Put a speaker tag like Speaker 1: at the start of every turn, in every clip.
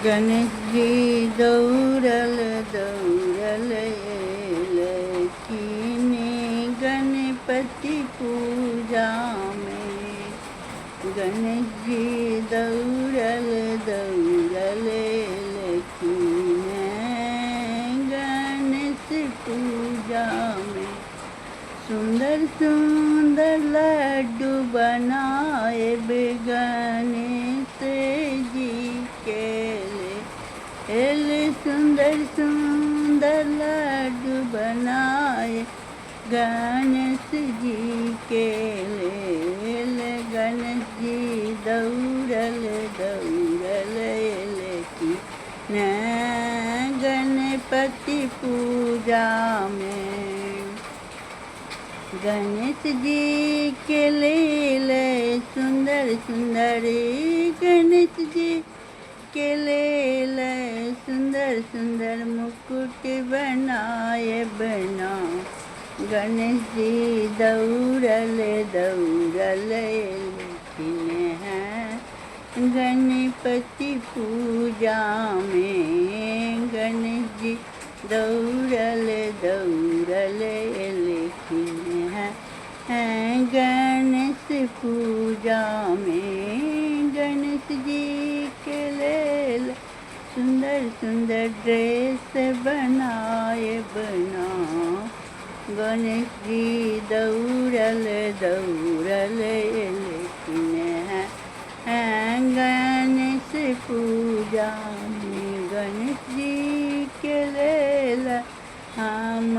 Speaker 1: गणेश जी दौड़ल दौड़ल एलखिन गणपति पूजा में। गणेश जी दौड़ल दौड़ल एलखिन गणेश पूजा में। सुंदर सुंदर लड्डू बनाए गणेश जी के ले सुंदर सुंदर लड्डू बनाए गणेश जी के ले गणेश जी दौड़ल दौड़ल लेकिन गणपति पूजा में। गणेश जी के लेल सुंदर सुंदर गणेश जी के लेल सुंदर सुंदर मुकुट बनाए बना। गणेश जी दौड़ल दौड़ल लेकिन हैं गणपति पूजा में। गणेश जी दौड़ल दौड़ल लेकिन हैं गणेश पूजा में। गणेश जी के लेल सुंदर सुंदर ड्रेस बनाए बना। गणेश जी दौड़ल दौड़ल लेकिन हैं गणेश पूजा में। गणेश जी के लेल हम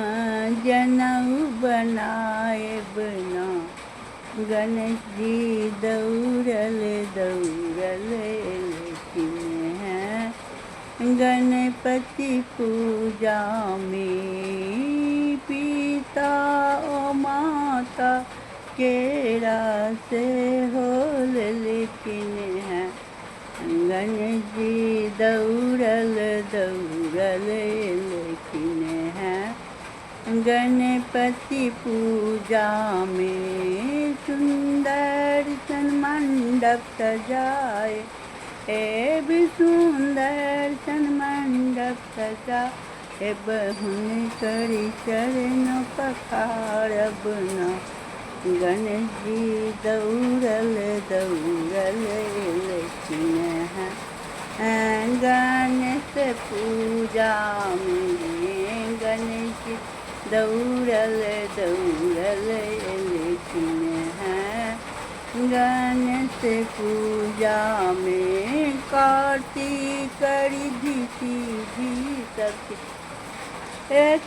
Speaker 1: जनेऊ बनाए बना। गणेश जी दौड़ल दौड़ल लेकिन हैं गणपति पूजा में। पिता और माता केरा से होल लेकिन हैं गणेश जी दौड़ल दौड़ल लेकिन हैं गणपति पूजा में। सुंदर सन मंडप सजाए भी सुंदर सन मंडप सजाए बहुन करी चरण पखार बना। गणेश जी दौड़ल दौड़ल लेकिन हैं गणेश पूजा में। गणेश जी दौड़ल दौड़ल लेकिन हैं गणेश पूजा में। कार्तिक रिद्धि सिद्धि सबके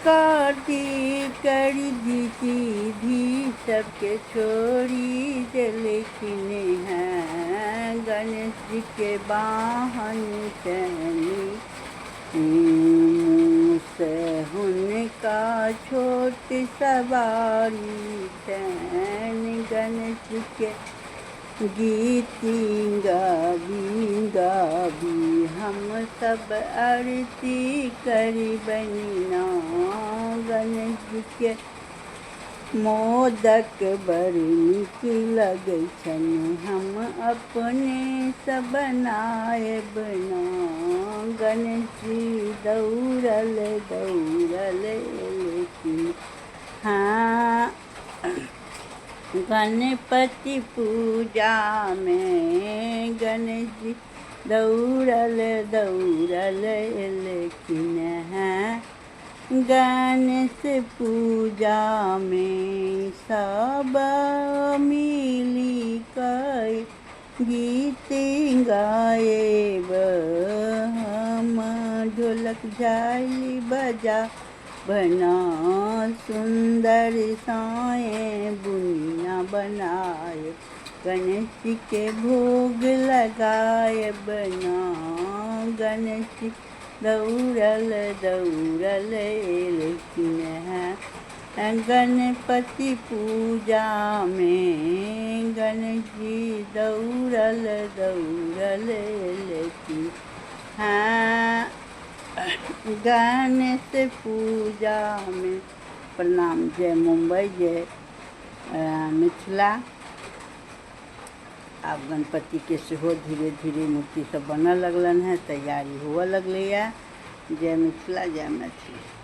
Speaker 1: कार्तिक रिद्धि सिद्धि सबके छोड़ी लेकिन हैं गणेश जी के वाहन चैनी से उनका छोट सवारी चैन। गणेश जी के गीत गावी हम सब आरती करी बनिना। गणेश जी के मोदक बड़ नीक लगै छन हम अपने सब बनाए बना। गणेश जी दौड़ल दौड़ल लेकिन हाँ गणपति पूजा में। गणेश जी दौड़ल दौड़ल लेकिन हैं गणेश पूजा में। सब मिली कई गीत गाए हम ढोलक झाली बजा बना। सुंदर साए बुनिया बनाए गणेश जी के भोग लगाए बना। गणेश जी दौड़ल दौड़ल लेकिन हैं गणपति पूजा में। गणेश जी दौड़ल दौड़ल लेकिन हैं गणेश पूजा में। प्रणाम। जय मुंबई, जय मिथिला। आब गणपति के सेहो धीरे धीरे मूर्ति सब बनऽ लगलन हैं, तैयारी हुअ लगलैया। जय मिथिला, जय मैथिली।